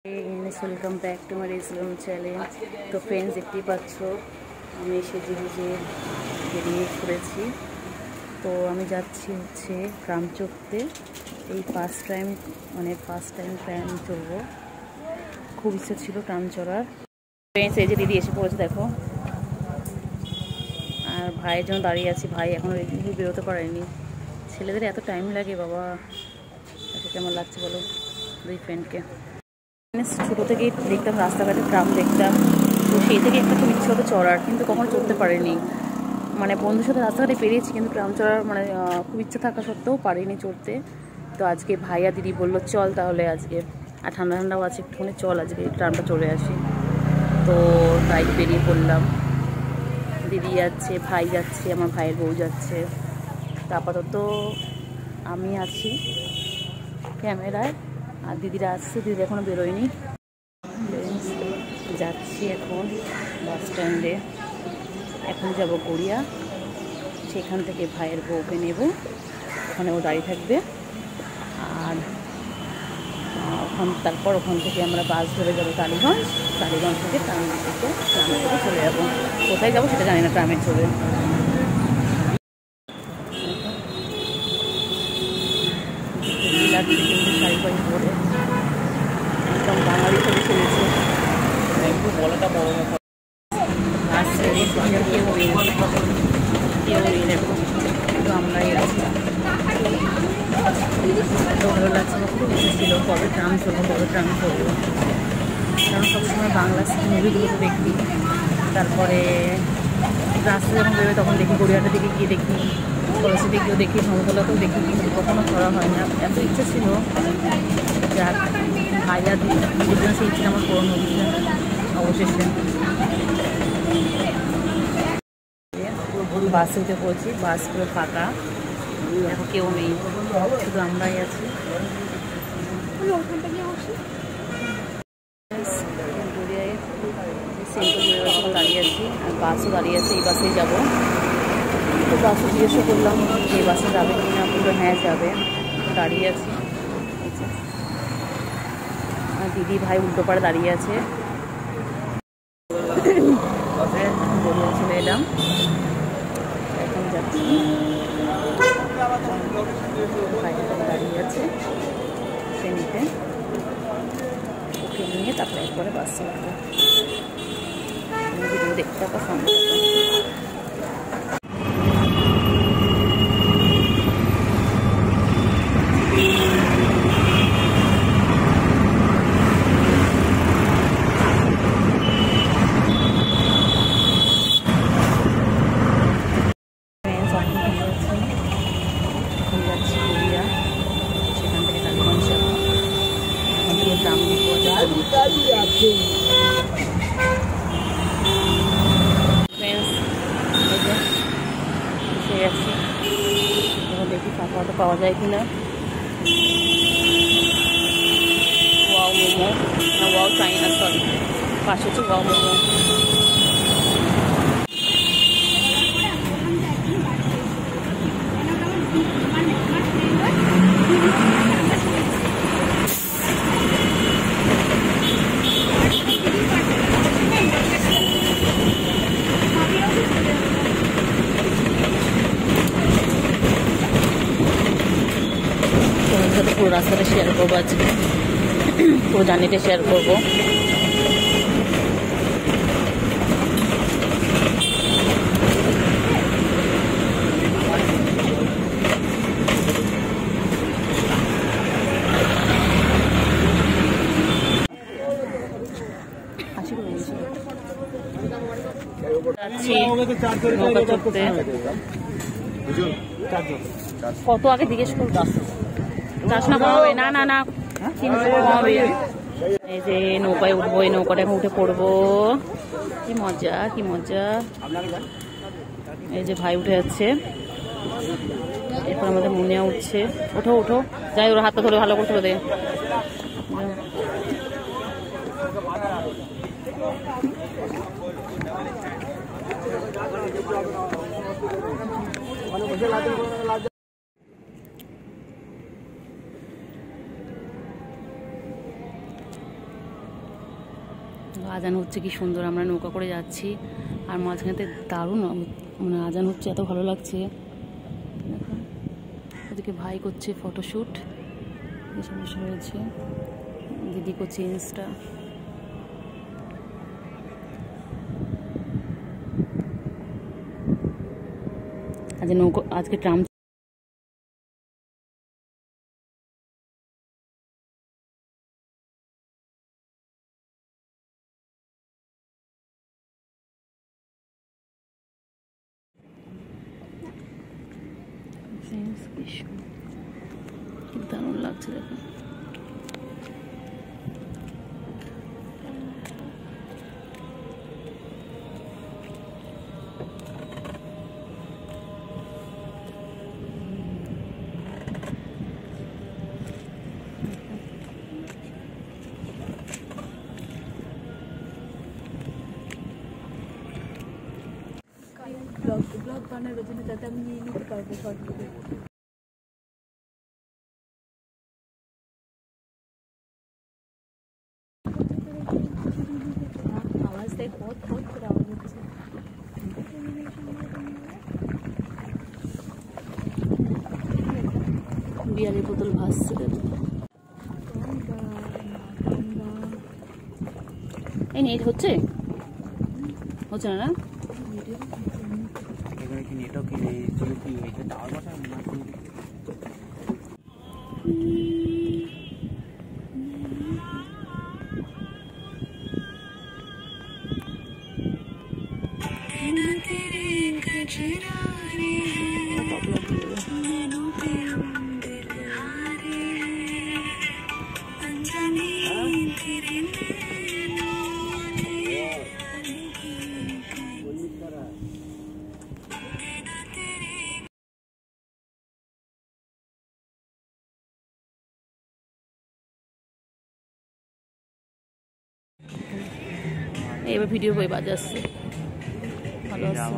Welcome back to my Islam channel. তো friends, দেখতেই পাচ্ছ আমি সেজে গুজে বেরিয়ে পড়েছি। তো আমি যাচ্ছি হচ্ছে ট্রাম চড়তে। এই ফার্স্ট টাইম ট্রাম চড়বো। খুব ইচ্ছা ছিল ট্রাম চড়ার। ফ্রেন্ডস, এই যে দিদি এসে পড়েছে দেখো। আর ভাইয়ের জন্য দাঁড়িয়ে আছি। ভাই এখনও রেডি হয়ে বেরোতে পারেনি। ছেলেদের এত টাইম লাগে বাবা। এত কেমন লাগছে বলো দুই ফ্রেন্ডকে। ছোটো থেকেই দেখতাম রাস্তাঘাটে ট্রাম দেখতাম, তো সেই থেকে একটা খুব ইচ্ছে হতো চড়ার, কিন্তু কখনো চড়তে পারিনি। বন্ধুর সাথে রাস্তাঘাটে পেরিয়েছি, কিন্তু ট্রাম চড়ার খুব ইচ্ছা থাকা সত্ত্বেও পারিনি চড়তে। তো আজকে ভাইয়া দিদি বললো চল তাহলে আজকে, আর ঠান্ডা ঠান্ডাও আছে একটুখানি, চল আজকে ট্রামটা চড়ে আসি। তো তাই বেরিয়ে পড়লাম। দিদি যাচ্ছে, ভাই যাচ্ছে, আমার ভাইয়ের বউ যাচ্ছে। তো আপাতত আমি আছি ক্যামেরায়, আর দিদিরা আসছে, দিদি এখনও বেরোয়নি। যাচ্ছি এখন বাস স্ট্যান্ডে। এখন যাব গড়িয়া, সেখান থেকে ভাইয়ের বউকে নেব, ওখানে ও দাঁড়িয়ে থাকবে। আর তারপর ওখান থেকে আমরা বাস ধরে যাবো টালিগঞ্জ। টালিগঞ্জ থেকে ট্রামে করে চলে যাবো। কোথায় যাবো সেটা জানি না, ট্রামে চলে। লাগছে কিন্তু শাড়ি ফাড়ি পরে একদম বাঙালি করে চলেছে। কিন্তু আমরাই আছি। এত ভালো লাগছে, খুব ইচ্ছে ছিল কবে ট্রাম চলবো, কারণ সবসময় বাংলা মুভিগুলো তো দেখি। তারপরে রাস্তা যখন বেরোবে তখন দেখি, গড়িয়াহাটের দিকে গিয়ে দেখি, কলেজে গিয়েও দেখি, সমতলাতেও দেখি, কিন্তু কখনো করা হয় না। এত ইচ্ছে ছিল, যাক ভাইয়া দুজন সেই ইচ্ছে আমার পূরণ হচ্ছে অবশেষে। বাসে উঠে পড়েছি, বাস পুরো ফাঁকা, এখন কেউ নেই, শুধু আমরাই আছি। গড়িয়ায় সেন্ট্রাল দাঁড়িয়ে আছি, আর বাসও দাঁড়িয়ে আছে। এই বাসেই যাবো। তো বাসে জিজ্ঞাসা করলাম যে বাসে যাবে কি না, বললো হ্যাঁ যাবে। দাঁড়িয়ে আছি, আর দিদি ভাই উল্টো পাড়ে দাঁড়িয়ে আছে। গড়িয়া চলে এলাম, এখন যাচ্ছি। দাঁড়িয়ে আছে ট্রেনিতে, ওকে নিয়ে তারপরে একবারে বাসে উঠবো। ভিডিও দেখতে পাবো সামনে। দেখি ফাঁকা অটো পাওয়া যায় কিনা। ওয়াও মোমো, না ওয়াও চাইনা, সরি, পাশে হচ্ছে ওয়াও মোমো। পুরো রাস্তাটা শেয়ার করবো আজকে, পুরো জার্নিটা শেয়ার করবো। নৌকা চড়তে কত আগে জিজ্ঞেস করবো, চাষ না কমাবে, না না না কমাবে। এই যে নৌকায় উঠবো, এই নৌকাটা এখন উঠে পড়বো। কি মজা, কি মজা। এই যে ভাই উঠে যাচ্ছে, এরপর আমাদের মুনিয়া উঠছে। ওঠো ওঠো, যাই ওর হাতটা ধরে ভালো করতে হবে। আজান হচ্ছে কি সুন্দর, আমরা নৌকা করে যাচ্ছি আর মাঝখানে দারুণ মানে আজান হচ্ছে, এত ভালো লাগছে। ওদিকে ভাই করছে ফটোশ্যুট, সমস্যা হয়েছে, দিদি করছে ইনস্টা। আজকে ট্রাম দারুণ লাগছে দেখো। ব্লগ বানানোর জন্য যাতে আমি নিয়ে নিতে পারবো শর্টগুলো। আওয়াজ দেখ, বহুত বহুত করে আওয়াজ হচ্ছে। বিয়ারের বোতল ভাসছে এই নেট হচ্ছে হচ্ছে না? এবার ভিডিও বই বাজে আসছে, ভালো আসছে।